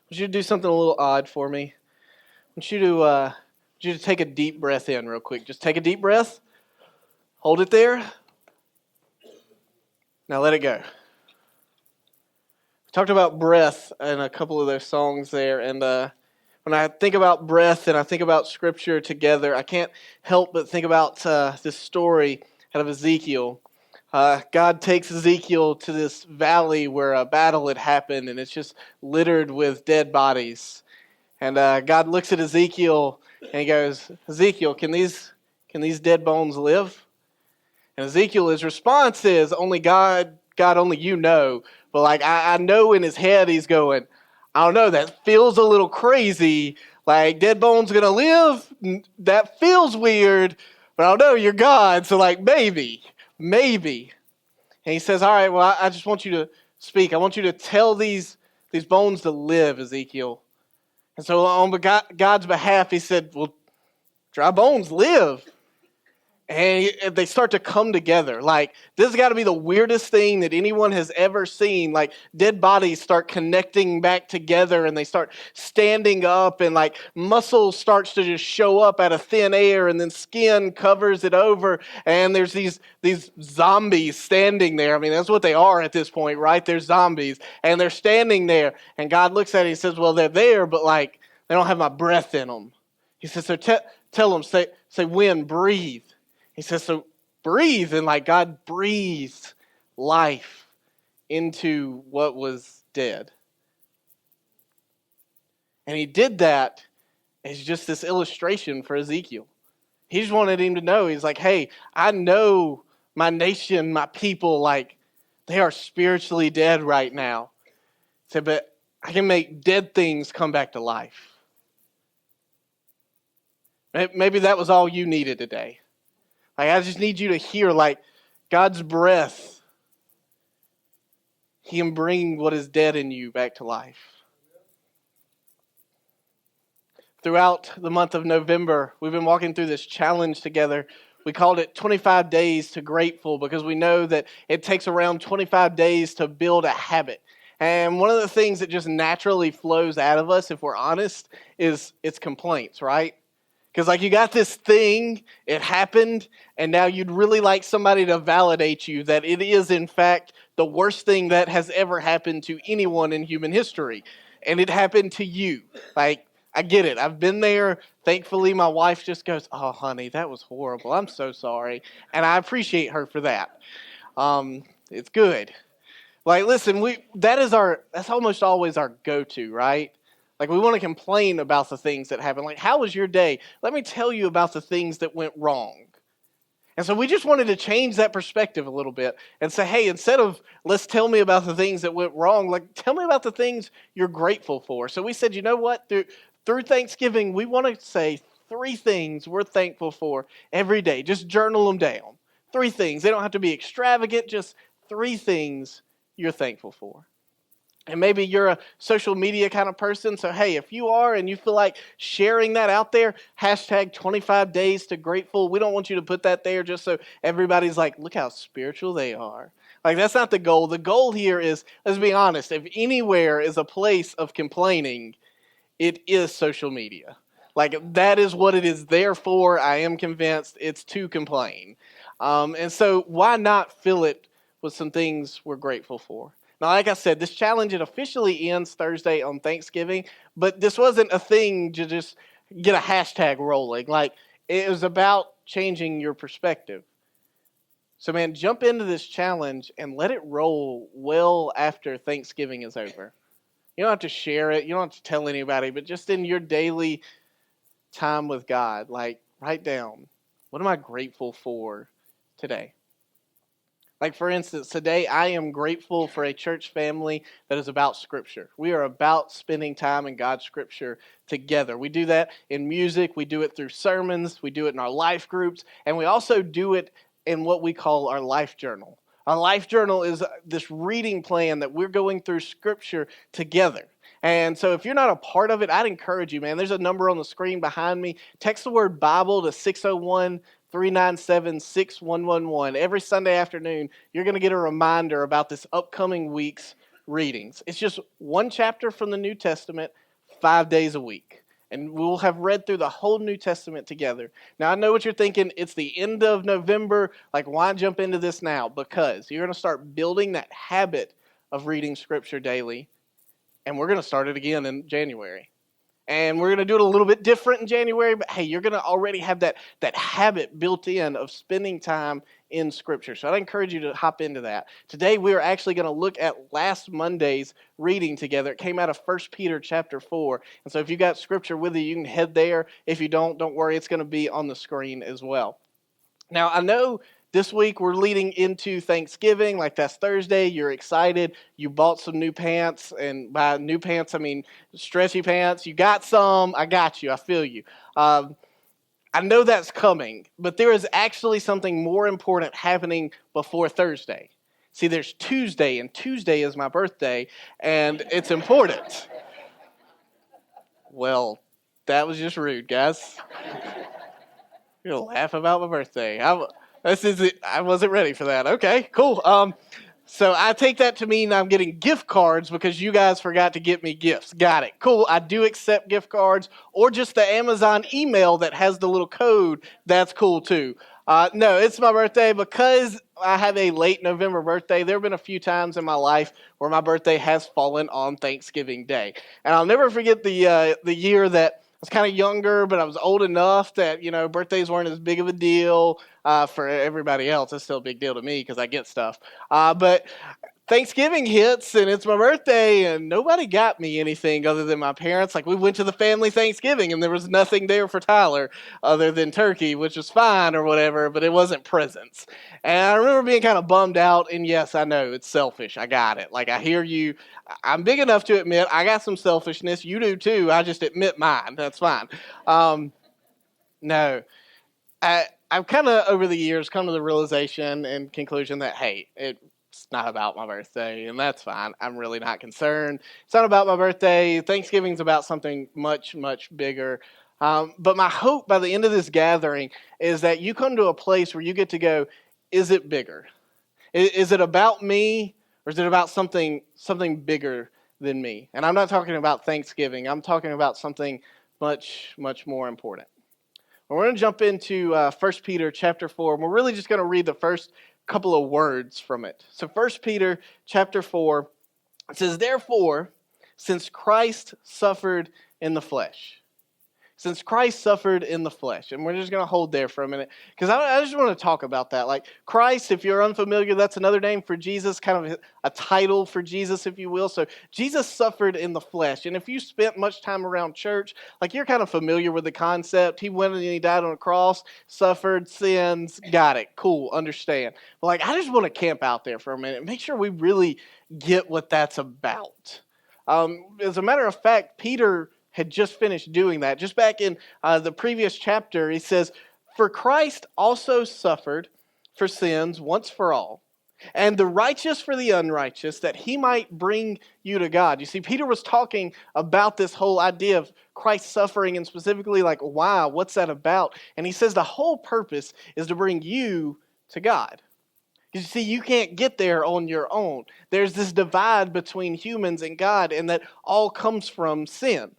want you to do something a little odd for me. Want you to take a deep breath in real quick. Just take a deep breath. Hold it there. Now let it go. We talked about breath in a couple of those songs there, and when I think about breath and I think about Scripture together, I can't help but think about this story out of Ezekiel. God takes Ezekiel to this valley where a battle had happened, and it's just littered with dead bodies. And God looks at Ezekiel and he goes, Ezekiel, can these dead bones live? And Ezekiel's response is, only God, only you know. But like I know in his head he's going, I don't know, that feels a little crazy. Like dead bones gonna live? That feels weird, but I don't know, you're God, so like maybe. And he says, all right, well, I just want you to speak. I want you to tell these bones to live, Ezekiel. And so on God's behalf, he said, well, dry bones live. And they start to come together. Like, this has got to be the weirdest thing that anyone has ever seen. Like, dead bodies start connecting back together and they start standing up, and like muscle starts to just show up out of thin air, and then skin covers it over. And there's these zombies standing there. I mean, that's what they are at this point, right? They're zombies. And they're standing there. And God looks at it and he says, well, they're there, but like, they don't have my breath in them. He says, so tell them, say, wind, breathe. He says, so breathe, and like God breathed life into what was dead. And he did that as just this illustration for Ezekiel. He just wanted him to know, he's like, hey, I know my nation, my people, like they are spiritually dead right now. He said, but I can make dead things come back to life. Maybe that was all you needed today. Like, I just need you to hear, like, God's breath. He can bring what is dead in you back to life. Throughout the month of November, we've been walking through this challenge together. We called it 25 Days to Grateful because we know that it takes around 25 days to build a habit. And one of the things that just naturally flows out of us, if we're honest, is it's complaints, right? Because like you got this thing, it happened, and now you'd really like somebody to validate you that it is in fact the worst thing that has ever happened to anyone in human history. And it happened to you. Like, I get it. I've been there. Thankfully, my wife just goes, oh, honey, that was horrible. I'm so sorry. And I appreciate her for that. It's good. Like, listen, that's almost always our go-to, right? Like, we want to complain about the things that happen. Like, how was your day? Let me tell you about the things that went wrong. And so we just wanted to change that perspective a little bit and say, hey, instead of let's tell me about the things that went wrong, like, tell me about the things you're grateful for. So we said, you know what? Through Thanksgiving, we want to say 3 things we're thankful for every day. Just journal them down. 3 things. They don't have to be extravagant, just 3 things you're thankful for. And maybe you're a social media kind of person. So, hey, if you are and you feel like sharing that out there, hashtag 25 days to grateful. We don't want you to put that there just so everybody's like, look how spiritual they are. Like, that's not the goal. The goal here is, let's be honest, if anywhere is a place of complaining, it is social media. Like, that is what it is there for. I am convinced it's to complain. And so why not fill it with some things we're grateful for? Now, like I said, this challenge, it officially ends Thursday on Thanksgiving, but this wasn't a thing to just get a hashtag rolling. Like, it was about changing your perspective. So, man, jump into this challenge and let it roll well after Thanksgiving is over. You don't have to share it. You don't have to tell anybody, but just in your daily time with God, like, write down, what am I grateful for today? Like, for instance, today I am grateful for a church family that is about Scripture. We are about spending time in God's Scripture together. We do that in music. We do it through sermons. We do it in our life groups. And we also do it in what we call our life journal. Our life journal is this reading plan that we're going through Scripture together. And so if you're not a part of it, I'd encourage you, man. There's a number on the screen behind me. Text the word Bible to 601-397-6111. Every Sunday afternoon, you're going to get a reminder about this upcoming week's readings. It's just one chapter from the New Testament, 5 days a week. And we'll have read through the whole New Testament together. Now, I know what you're thinking. It's the end of November. Like, why jump into this now? Because you're going to start building that habit of reading Scripture daily. And we're going to start it again in January. And we're going to do it a little bit different in January, but hey, you're going to already have that habit built in of spending time in Scripture. So I'd encourage you to hop into that. Today we are actually going to look at last Monday's reading together. It came out of 1 Peter chapter 4. And so if you got Scripture with you, you can head there. If you don't worry, it's going to be on the screen as well. Now, I know this week we're leading into Thanksgiving, like that's Thursday. You're excited. You bought some new pants, and by new pants, I mean stretchy pants. You got some. I got you. I feel you. I know that's coming, but there is actually something more important happening before Thursday. See, there's Tuesday, and Tuesday is my birthday, and it's important. Well, that was just rude, guys. You're gonna laugh about my birthday. I wasn't ready for that. Okay, cool. So I take that to mean I'm getting gift cards because you guys forgot to get me gifts. Got it. Cool. I do accept gift cards or just the Amazon email that has the little code. That's cool too. No, it's my birthday because I have a late November birthday. There have been a few times in my life where my birthday has fallen on Thanksgiving Day. And I'll never forget the year that I was kind of younger, but I was old enough that, birthdays weren't as big of a deal for everybody else. It's still a big deal to me because I get stuff. But Thanksgiving hits and it's my birthday and nobody got me anything other than my parents. Like we went to the family Thanksgiving and there was nothing there for Tyler other than turkey, which was fine or whatever, but it wasn't presents. And I remember being kind of bummed out, and yes, I know it's selfish. I got it. Like I hear you. I'm big enough to admit I got some selfishness. You do too. I just admit mine. That's fine. No. I've kind of over the years come to the realization and conclusion that, hey, it's not about my birthday, and that's fine. I'm really not concerned. It's not about my birthday. Thanksgiving's about something much, much bigger. But my hope by the end of this gathering is that you come to a place where you get to go, is it bigger? Is it about me, or is it about something bigger than me? And I'm not talking about Thanksgiving. I'm talking about something much, much more important. We're going to jump into 1 Peter chapter 4, and we're really just going to read the first couple of words from it. So 1 Peter chapter 4, it says, "Therefore, since Christ suffered in the flesh." Since Christ suffered in the flesh. And we're just going to hold there for a minute. Because I just want to talk about that. Like Christ, if you're unfamiliar, that's another name for Jesus, kind of a title for Jesus, if you will. So Jesus suffered in the flesh. And if you spent much time around church, like you're kind of familiar with the concept. He went and he died on a cross, suffered, sins, got it. Cool, understand. But like I just want to camp out there for a minute and make sure we really get what that's about. As a matter of fact, Peter had just finished doing that. Just back in the previous chapter, he says, "For Christ also suffered for sins once for all, and the righteous for the unrighteous, that he might bring you to God." You see, Peter was talking about this whole idea of Christ suffering and specifically like, why? What's that about? And he says the whole purpose is to bring you to God. You see, you can't get there on your own. There's this divide between humans and God, and that all comes from sin.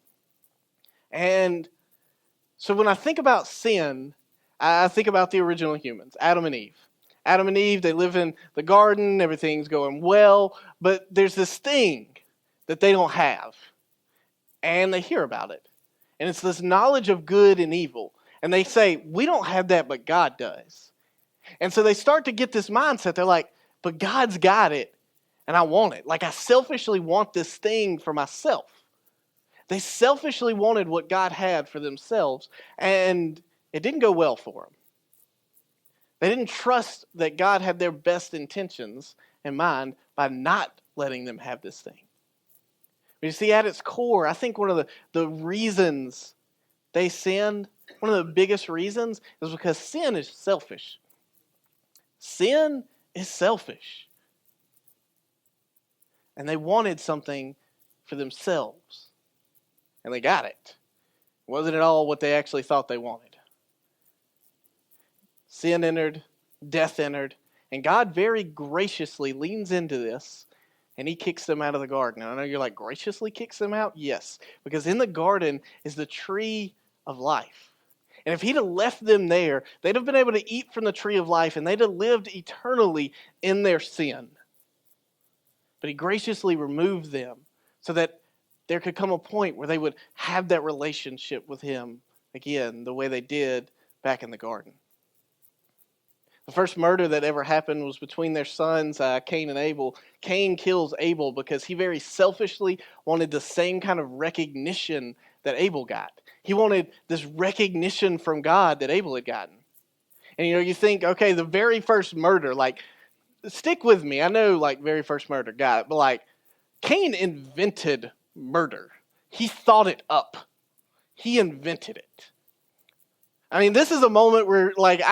And so when I think about sin, I think about the original humans, Adam and Eve. Adam and Eve, they live in the garden, everything's going well, but there's this thing that they don't have, and they hear about it. And it's this knowledge of good and evil. And they say, we don't have that, but God does. And so they start to get this mindset. They're like, but God's got it, and I want it. Like I selfishly want this thing for myself. They selfishly wanted what God had for themselves, and it didn't go well for them. They didn't trust that God had their best intentions in mind by not letting them have this thing. But you see, at its core, I think one of the reasons they sinned, one of the biggest reasons, is because sin is selfish. Sin is selfish. And they wanted something for themselves. And they got it. It wasn't at all what they actually thought they wanted. Sin entered, death entered, and God very graciously leans into this and he kicks them out of the garden. And I know you're like, graciously kicks them out? Yes, because in the garden is the tree of life. And if he'd have left them there, they'd have been able to eat from the tree of life, and they'd have lived eternally in their sin. But he graciously removed them so that there could come a point where they would have that relationship with him again, the way they did back in the garden. The first murder that ever happened was between their sons, Cain and Abel. Cain kills Abel because he very selfishly wanted the same kind of recognition that Abel got. He wanted this recognition from God that Abel had gotten. And you think, okay, the very first murder, like, stick with me. I know, like, very first murder, got it. But, like, Cain invented murder. He thought it up. He invented it. I mean, this is a moment where, like,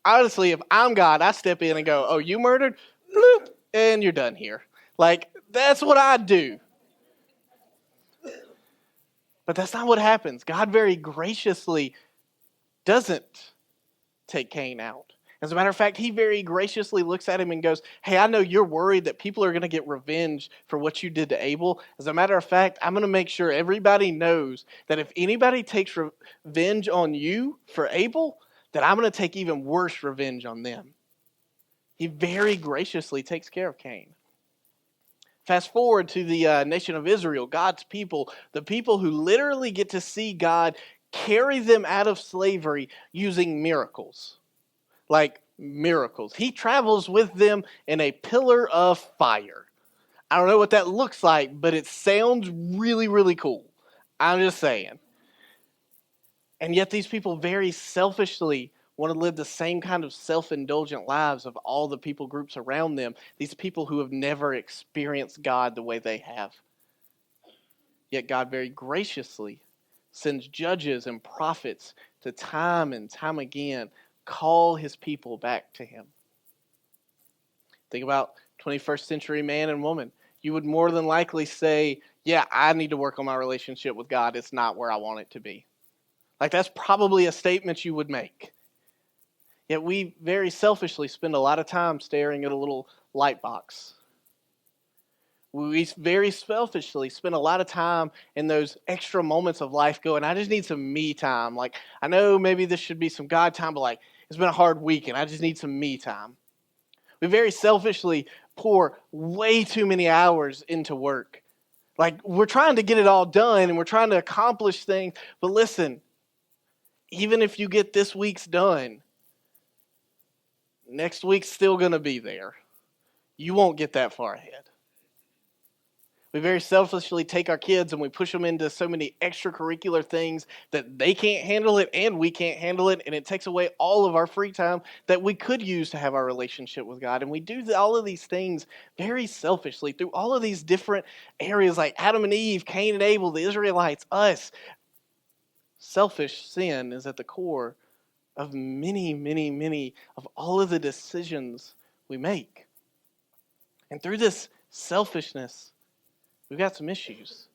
honestly, if I'm God, I step in and go, oh, you murdered? Bloop, and you're done here. Like, that's what I do. But that's not what happens. God very graciously doesn't take Cain out. As a matter of fact, he very graciously looks at him and goes, hey, I know you're worried that people are going to get revenge for what you did to Abel. As a matter of fact, I'm going to make sure everybody knows that if anybody takes revenge on you for Abel, that I'm going to take even worse revenge on them. He very graciously takes care of Cain. Fast forward to the nation of Israel, God's people, the people who literally get to see God carry them out of slavery using miracles. Like miracles. He travels with them in a pillar of fire. I don't know what that looks like, but it sounds really, really cool. I'm just saying. And yet these people very selfishly want to live the same kind of self-indulgent lives of all the people groups around them, these people who have never experienced God the way they have. Yet God very graciously sends judges and prophets to time and time again call his people back to him. Think about 21st century man and woman. You would more than likely say, yeah, I need to work on my relationship with God. It's not where I want it to be. Like, that's probably a statement you would make. Yet we very selfishly spend a lot of time staring at a little light box. We very selfishly spend a lot of time in those extra moments of life going, I just need some me time. Like, I know maybe this should be some God time, but like, it's been a hard week and I just need some me time. We very selfishly pour way too many hours into work. Like, we're trying to get it all done and we're trying to accomplish things. But listen, even if you get this week's done, next week's still going to be there. You won't get that far ahead. We very selfishly take our kids and we push them into so many extracurricular things that they can't handle it and we can't handle it. And it takes away all of our free time that we could use to have our relationship with God. And we do all of these things very selfishly through all of these different areas like Adam and Eve, Cain and Abel, the Israelites, us. Selfish sin is at the core of many, many, many of all of the decisions we make. And through this selfishness, we've got some issues.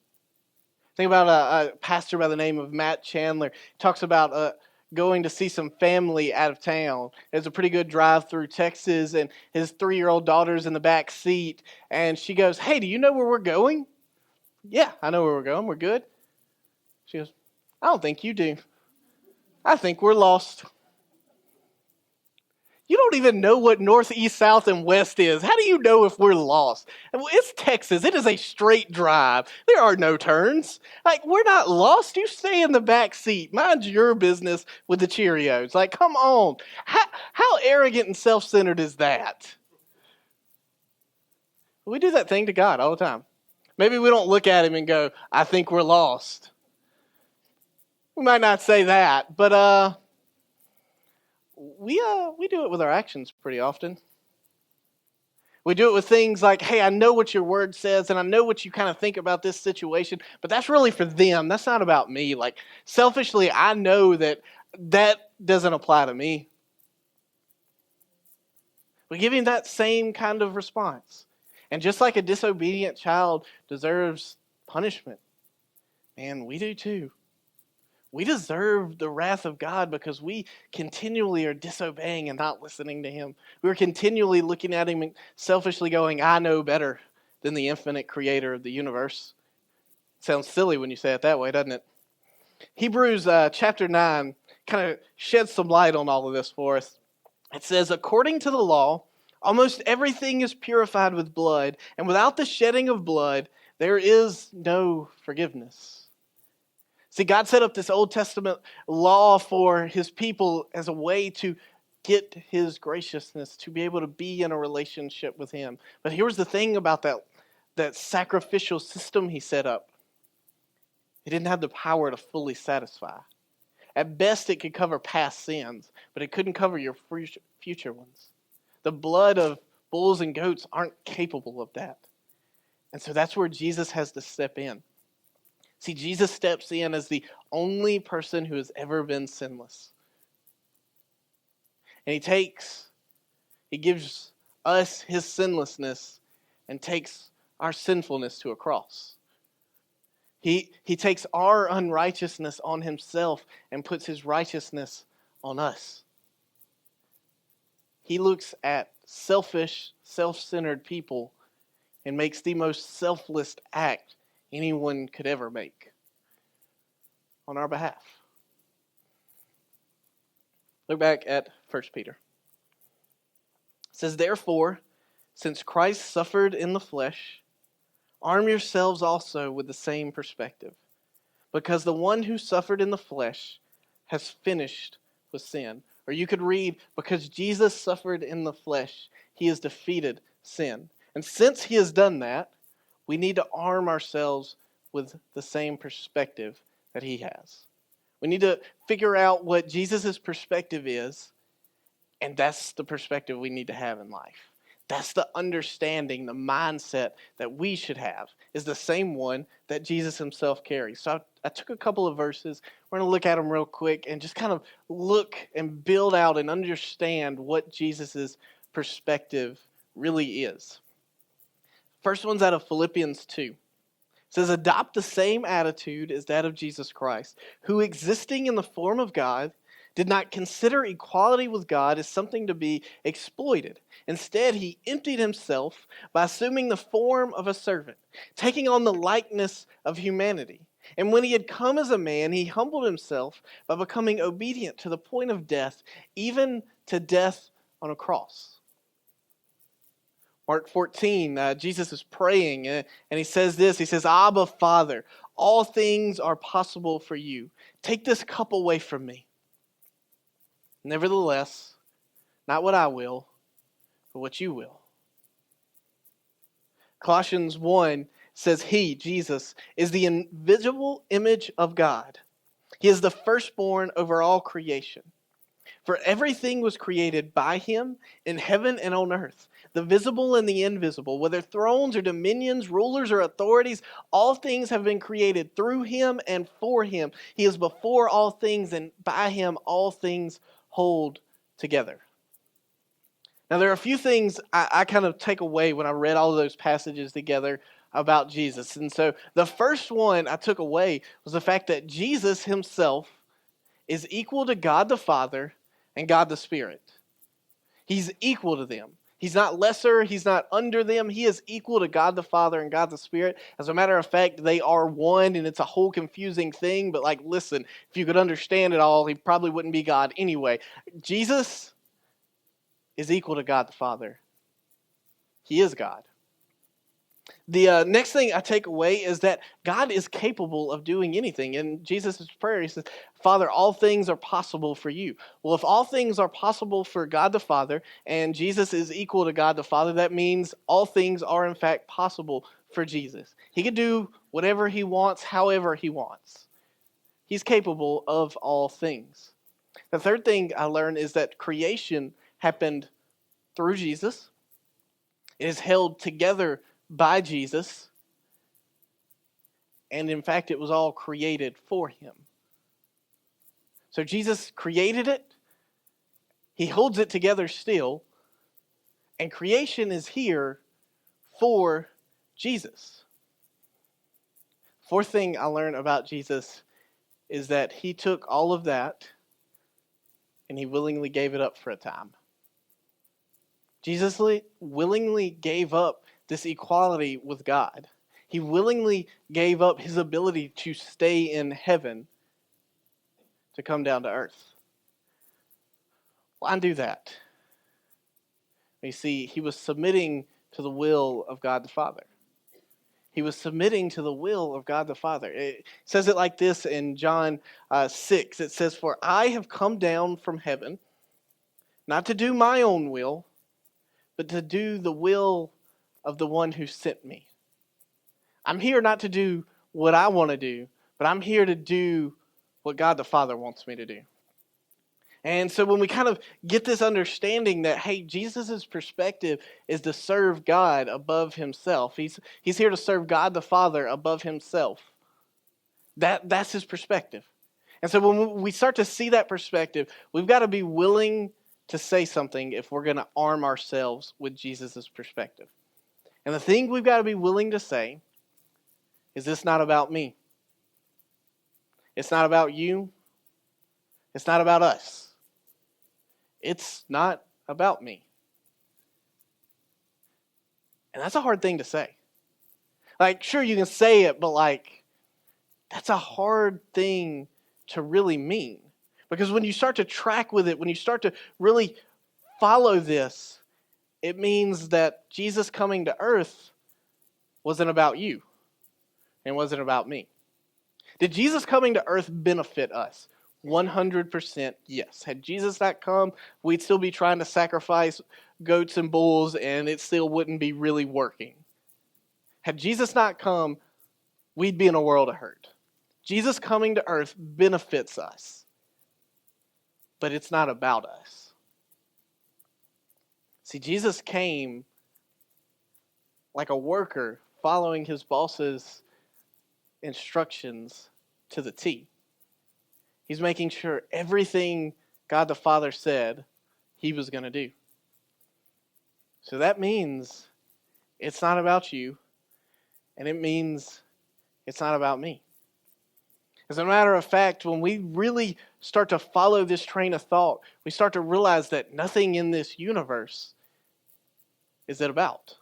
Think about a pastor by the name of Matt Chandler. He talks about going to see some family out of town. It's a pretty good drive through Texas, and his 3-year-old daughter's in the back seat. And she goes, hey, do you know where we're going? Yeah, I know where we're going. We're good. She goes, I don't think you do. I think we're lost. You don't even know what north, east, south, and west is. How do you know if we're lost? It's Texas. It is a straight drive. There are no turns. Like, we're not lost. You stay in the back seat. Mind your business with the Cheerios. Like, come on. How arrogant and self-centered is that? We do that thing to God all the time. Maybe we don't look at him and go, I think we're lost. We might not say that, but we do it with our actions pretty often. We do it with things like, hey, I know what your word says, and I know what you kind of think about this situation, but that's really for them. That's not about me. Like, selfishly, I know that doesn't apply to me. We give him that same kind of response. And just like a disobedient child deserves punishment, man, we do too. We deserve the wrath of God because we continually are disobeying and not listening to him. We're continually looking at him and selfishly going, I know better. than the infinite creator of the universe. Sounds silly when you say it that way, doesn't it? Hebrews chapter 9 kind of sheds some light on all of this for us. It says, according to the law, almost everything is purified with blood, and without the shedding of blood, there is no forgiveness. See, God set up this Old Testament law for his people as a way to get his graciousness, to be able to be in a relationship with him. But here's the thing about that sacrificial system he set up. It didn't have the power to fully satisfy. At best, it could cover past sins, but it couldn't cover your future ones. The blood of bulls and goats aren't capable of that. And so that's where Jesus has to step in. See, Jesus steps in as the only person who has ever been sinless. And he gives us his sinlessness and takes our sinfulness to a cross. He takes our unrighteousness on himself and puts his righteousness on us. He looks at selfish, self-centered people and makes the most selfless act anyone could ever make on our behalf. Look back at 1 Peter. It says, therefore, since Christ suffered in the flesh, arm yourselves also with the same perspective, because the one who suffered in the flesh has finished with sin. Or you could read, because Jesus suffered in the flesh, he has defeated sin. And since he has done that, we need to arm ourselves with the same perspective that he has. We need to figure out what Jesus' perspective is, and that's the perspective we need to have in life. That's the understanding, the mindset that we should have is the same one that Jesus himself carries. So I took a couple of verses. We're going to look at them real quick and just kind of look and build out and understand what Jesus' perspective really is. First one's out of Philippians 2. It says, adopt the same attitude as that of Jesus Christ, who existing in the form of God, did not consider equality with God as something to be exploited. Instead, he emptied himself by assuming the form of a servant, taking on the likeness of humanity. And when he had come as a man, he humbled himself by becoming obedient to the point of death, even to death on a cross. Mark 14, Jesus is praying, and he says this. He says, Abba, Father, all things are possible for you. Take this cup away from me. Nevertheless, not what I will, but what you will. Colossians 1 says, he, Jesus, is the invisible image of God. He is the firstborn over all creation. For everything was created by him in heaven and on earth, the visible and the invisible, whether thrones or dominions, rulers or authorities, all things have been created through him and for him. He is before all things, and by him all things hold together. Now, there are a few things I kind of take away when I read all of those passages together about Jesus. And so the first one I took away was the fact that Jesus himself is equal to God the Father and God the Spirit. He's equal to them. He's not lesser. He's not under them. He is equal to God the Father and God the Spirit. As a matter of fact, they are one, and it's a whole confusing thing. But listen, if you could understand it all, he probably wouldn't be God anyway. Jesus is equal to God the Father. He is God. The next thing I take away is that God is capable of doing anything. In Jesus' prayer, he says, Father, all things are possible for you. Well, if all things are possible for God the Father and Jesus is equal to God the Father, that means all things are in fact possible for Jesus. He can do whatever he wants, however he wants. He's capable of all things. The third thing I learned is that creation happened through Jesus. It is held together by Jesus. And in fact, it was all created for him. So Jesus created it. He holds it together still. And creation is here for Jesus. Fourth thing I learned about Jesus is that he took all of that and he willingly gave it up for a time. Jesus willingly gave up this equality with God. He willingly gave up his ability to stay in heaven to come down to earth. Why do that? You see, he was submitting to the will of God the Father. He was submitting to the will of God the Father. It says it like this in John 6. It says, "For I have come down from heaven, not to do my own will, but to do the will of the one who sent me." I'm here not to do what I want to do, but I'm here to do what God the Father wants me to do. And so when we kind of get this understanding that, hey, Jesus' perspective is to serve God above himself. He's here to serve God the Father above himself. That's his perspective. And so when we start to see that perspective, we've got to be willing to say something if we're going to arm ourselves with Jesus' perspective. And the thing we've got to be willing to say is, this not about me. It's not about you. It's not about us. It's not about me. And that's a hard thing to say. Like, sure, you can say it, but like, that's a hard thing to really mean. Because when you start to track with it, when you start to really follow this, it means that Jesus coming to earth wasn't about you and wasn't about me. Did Jesus coming to earth benefit us? 100% yes. Had Jesus not come, we'd still be trying to sacrifice goats and bulls, and it still wouldn't be really working. Had Jesus not come, we'd be in a world of hurt. Jesus coming to earth benefits us, but it's not about us. See, Jesus came like a worker following his boss's instructions to the T. He's making sure everything God the Father said he was going to do. So that means it's not about you, and it means it's not about me. As a matter of fact, when we really start to follow this train of thought, we start to realize that nothing in this universe is it about.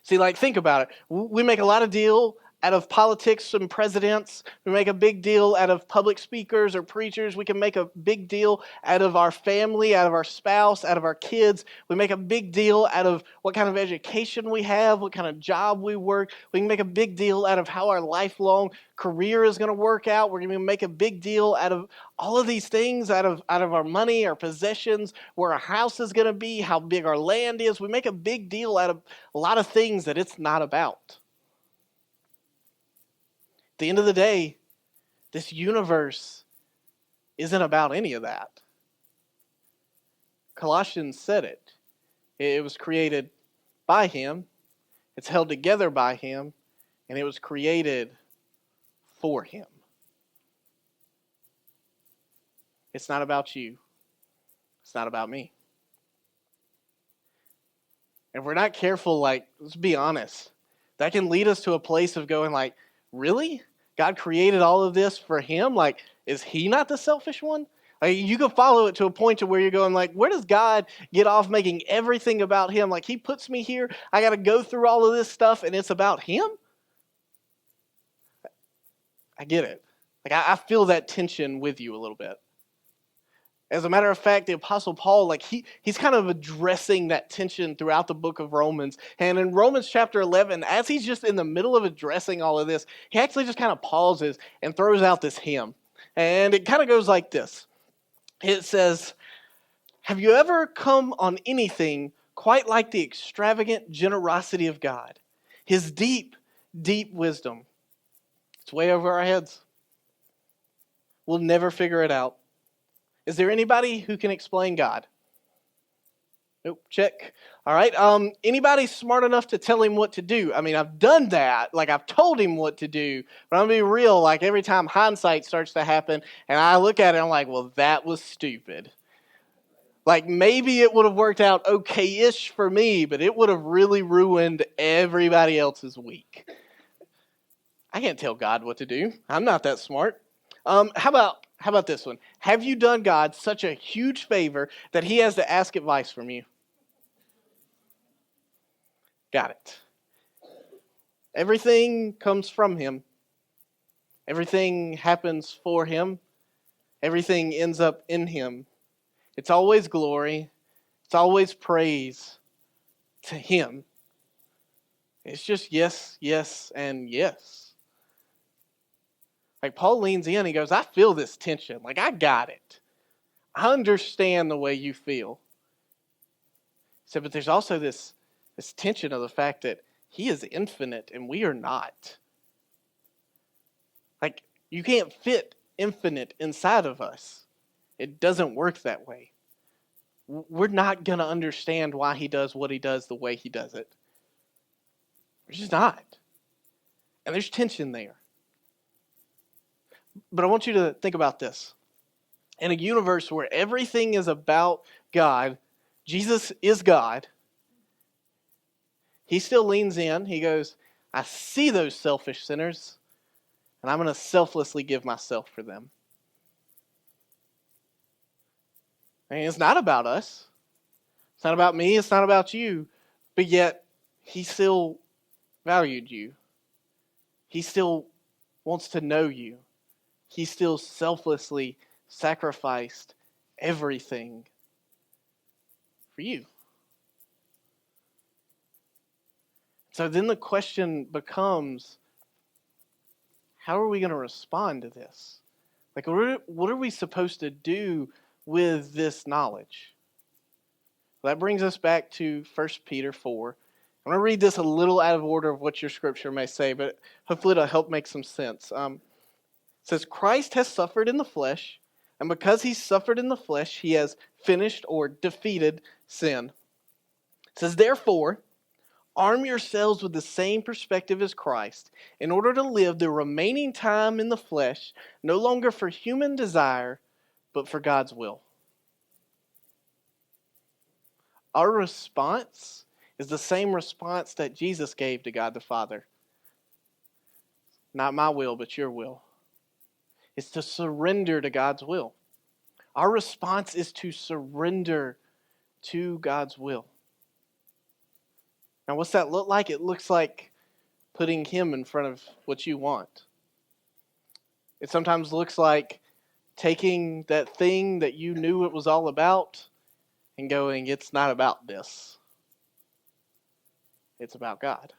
See, like, think about it. We make a lot of deal out of politics and presidents. We make a big deal out of public speakers or preachers. We can make a big deal out of our family, out of our spouse, out of our kids. We make a big deal out of what kind of education we have, what kind of job we work. We can make a big deal out of how our lifelong career is going to work out. We're going to make a big deal out of all of these things, out of our money, our possessions, where our house is going to be, how big our land is. We make a big deal out of a lot of things that it's not about. At the end of the day, this universe isn't about any of that. Colossians said it. It was created by him. It's held together by him. And it was created for him. It's not about you. It's not about me. And if we're not careful, like, let's be honest, that can lead us to a place of going like, really? God created all of this for him? Like, is he not the selfish one? Like, you can follow it to a point to where you're going like, where does God get off making everything about him? Like, he puts me here, I got to go through all of this stuff, and it's about him? I get it. Like, I feel that tension with you a little bit. As a matter of fact, the Apostle Paul, like he's kind of addressing that tension throughout the book of Romans. And in Romans chapter 11, as he's just in the middle of addressing all of this, he actually just kind of pauses and throws out this hymn. And it kind of goes like this. It says, "Have you ever come on anything quite like the extravagant generosity of God? His deep, deep wisdom." It's way over our heads. We'll never figure it out. Is there anybody who can explain God? Nope, check. All right. Anybody smart enough to tell him what to do? I mean, I've done that. Like, I've told him what to do. But I'm going to be real. Like, every time hindsight starts to happen, and I look at it, I'm like, well, that was stupid. Like, maybe it would have worked out okay-ish for me, but it would have really ruined everybody else's week. I can't tell God what to do. I'm not that smart. How about this one? Have you done God such a huge favor that he has to ask advice from you? Got it. Everything comes from him. Everything happens for him. Everything ends up in him. It's always glory. It's always praise to him. It's just yes, yes, and yes. Like Paul leans in, he goes, I feel this tension. Like I got it. I understand the way you feel. He said, but there's also this tension of the fact that he is infinite and we are not. Like you can't fit infinite inside of us. It doesn't work that way. We're not going to understand why he does what he does the way he does it. We're just not. And there's tension there. But I want you to think about this. In a universe where everything is about God, Jesus is God, he still leans in. He goes, I see those selfish sinners, and I'm going to selflessly give myself for them. And it's not about us. It's not about me. It's not about you. But yet, he still valued you. He still wants to know you. He still selflessly sacrificed everything for you. So then the question becomes, how are we going to respond to this? Like, what are we supposed to do with this knowledge? Well, that brings us back to 1 Peter 4. I'm going to read this a little out of order of what your scripture may say, but hopefully it'll help make some sense. It says, Christ has suffered in the flesh, and because he suffered in the flesh, he has finished or defeated sin. It says, therefore, arm yourselves with the same perspective as Christ, in order to live the remaining time in the flesh, no longer for human desire, but for God's will. Our response is the same response that Jesus gave to God the Father. Not my will, but your will. It's to surrender to God's will. Our response is to surrender to God's will. Now, what's that look like? It looks like putting him in front of what you want. It sometimes looks like taking that thing that you knew it was all about and going, it's not about this. It's about God.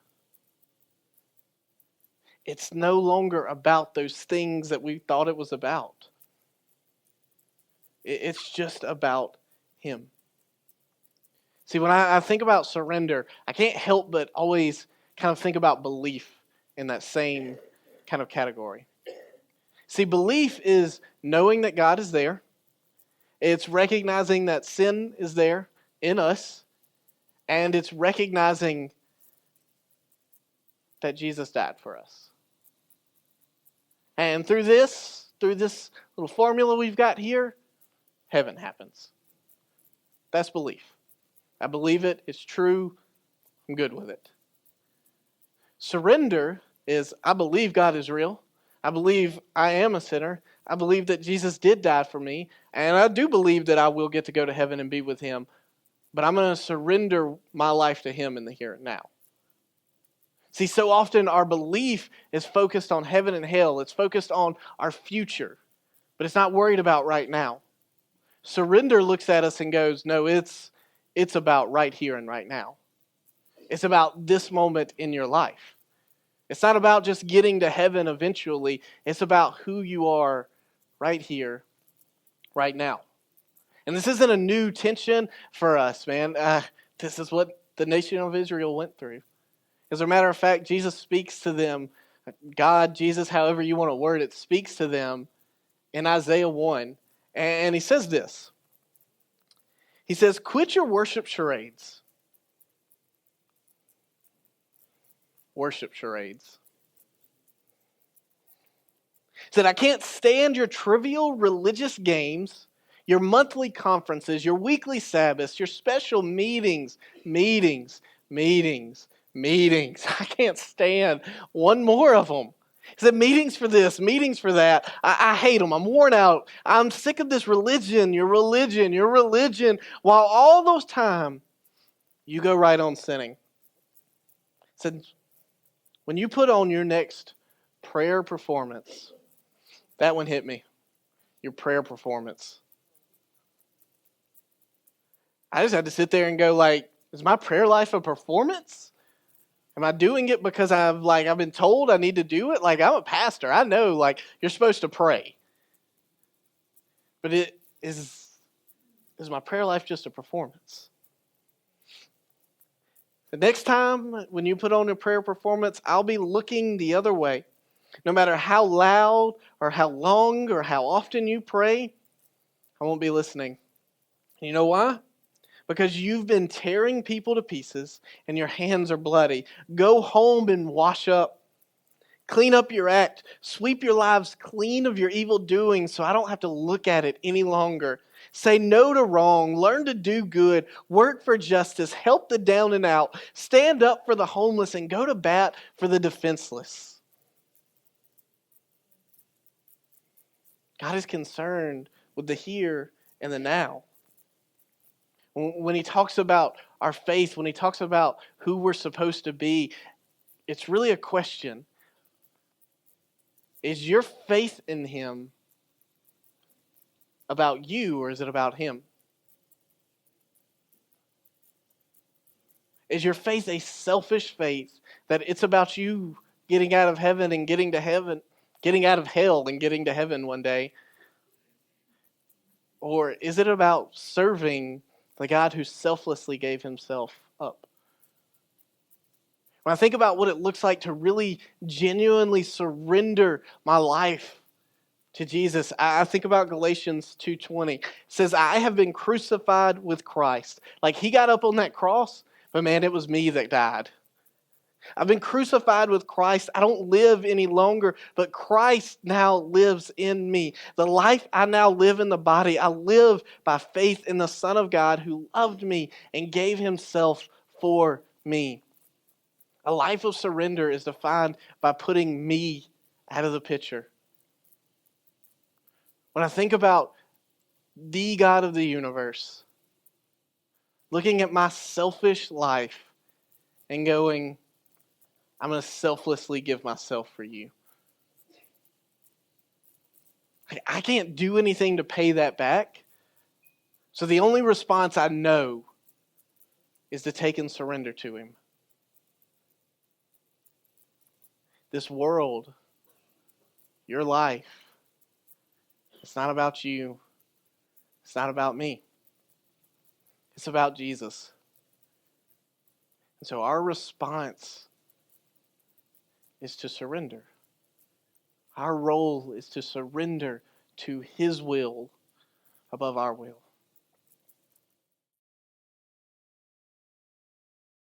It's no longer about those things that we thought it was about. It's just about him. See, when I think about surrender, I can't help but always kind of think about belief in that same kind of category. See, belief is knowing that God is there. It's recognizing that sin is there in us. And it's recognizing that Jesus died for us. And through this little formula we've got here, heaven happens. That's belief. I believe it. It's true. I'm good with it. Surrender is, I believe God is real. I believe I am a sinner. I believe that Jesus did die for me. And I do believe that I will get to go to heaven and be with him. But I'm going to surrender my life to him in the here and now. See, so often our belief is focused on heaven and hell. It's focused on our future. But it's not worried about right now. Surrender looks at us and goes, no, it's about right here and right now. It's about this moment in your life. It's not about just getting to heaven eventually. It's about who you are right here, right now. And this isn't a new tension for us, man. This is what the nation of Israel went through. As a matter of fact, Jesus speaks to them. God, Jesus, however you want to word it, speaks to them in Isaiah 1. And he says this. He says, quit your worship charades. Worship charades. He said, I can't stand your trivial religious games, your monthly conferences, your weekly Sabbaths, your special meetings. I can't stand one more of them. He said, meetings for this, meetings for that. I hate them. I'm worn out. I'm sick of this religion, your religion. While all those time, you go right on sinning. Said, when you put on your next prayer performance, that one hit me. Your prayer performance. I just had to sit there and go like, is my prayer life a performance? Am I doing it because I've been told I need to do it? Like, I'm a pastor. I know like you're supposed to pray. But is my prayer life just a performance? The next time when you put on a prayer performance, I'll be looking the other way. No matter how loud or how long or how often you pray, I won't be listening. You know why? Because you've been tearing people to pieces and your hands are bloody. Go home and wash up. Clean up your act. Sweep your lives clean of your evil doing so I don't have to look at it any longer. Say no to wrong. Learn to do good. Work for justice. Help the down and out. Stand up for the homeless and go to bat for the defenseless. God is concerned with the here and the now. When he talks about our faith, when he talks about who we're supposed to be, it's really a question. Is your faith in him about you or is it about him? Is your faith a selfish faith that it's about you getting out of heaven and getting to heaven, getting out of hell and getting to heaven one day? Or is it about serving the God who selflessly gave himself up? When I think about what it looks like to really genuinely surrender my life to Jesus, I think about Galatians 2:20. It says, I have been crucified with Christ. Like he got up on that cross, but man, it was me that died. I've been crucified with Christ. I don't live any longer, but Christ now lives in me. The life I now live in the body, I live by faith in the Son of God who loved me and gave himself for me. A life of surrender is defined by putting me out of the picture. When I think about the God of the universe, looking at my selfish life and going, I'm going to selflessly give myself for you. I can't do anything to pay that back. So the only response I know is to take and surrender to him. This world, your life, it's not about you. It's not about me. It's about Jesus. And so our response is to surrender. Our role is to surrender to his will above our will.